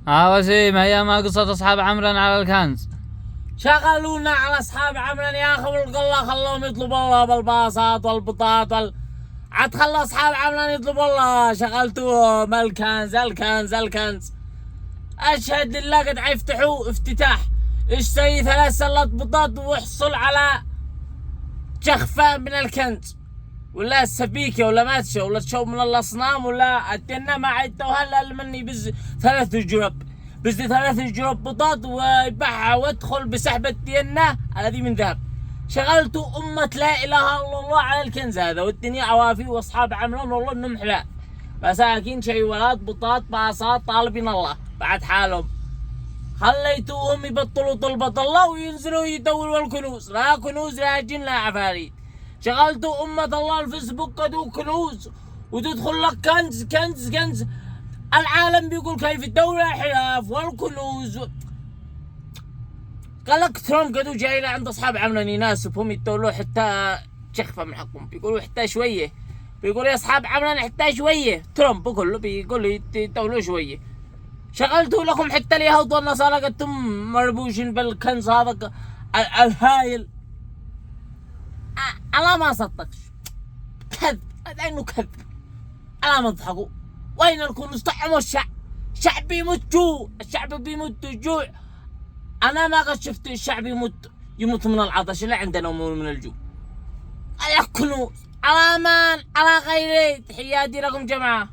وسيم، هي ما قصة أصحاب عمران على الكنز. شغلونا على أصحاب عمران يا أخي، ولق الله خلوهم يطلبوا الله بالباصات والبطاط عاد خلى أصحاب عمران يطلبوا الله، شغلتوهم الكنز الكنز الكنز. أشهد لله قد يفتحوا افتتاح اشتري 3 سلات بطاط واحصل على جخفة من الكنز، ولا السبيكة ولا ماتشة ولا تشوف من الأصنام ولا التنة ما عدتوها إلا مني بز 3 جرب، بز 3 جرب بطاط ويبيعها وادخل بسحب التنة هذه من ذهب. شغلتوا أمة لا إله إلا الله على الكنز هذا، والدنيا عوافي وأصحاب عمران والله إنهم حلال مساكين شيولات بطاط باصات طالبين الله بعد حالهم. خليتوهم يبطلوا طلبة الله وينزلوا يدوروا الكنوز، لا كنوز لا جن لا عفاريت. شغلتوا أمة الله الفيسبوك كدو كنوز وتدخل لك كنز كنز كنز. العالم بيقول كيف الدولة حلاف والكنوز. قال لك ترامب قدو جاي لعند أصحاب عمران يناسبهم يدولوا حتى شخفة من حقهم، بيقولوا حتى شوية، بيقول يا أصحاب عمران حتى شوية. ترامب بكله بيقول يدولوا شوية. شغلتوا لكم حتى اليهود والنصارى قدتم مربوشين بالكنز هذا الهايل. أنا ما صدقش، كذب، لأنه كذب. أنا ما اضحكوا. وين الكنوز؟ طعموا الشعب، الشعب بيموت جوع، الشعب بيموت جوع. أنا ما قد شفت الشعب يموت من العطش، لا عندنا من الجوع. الكنوز على أمان على غيري. تحياتي لكم جماعة.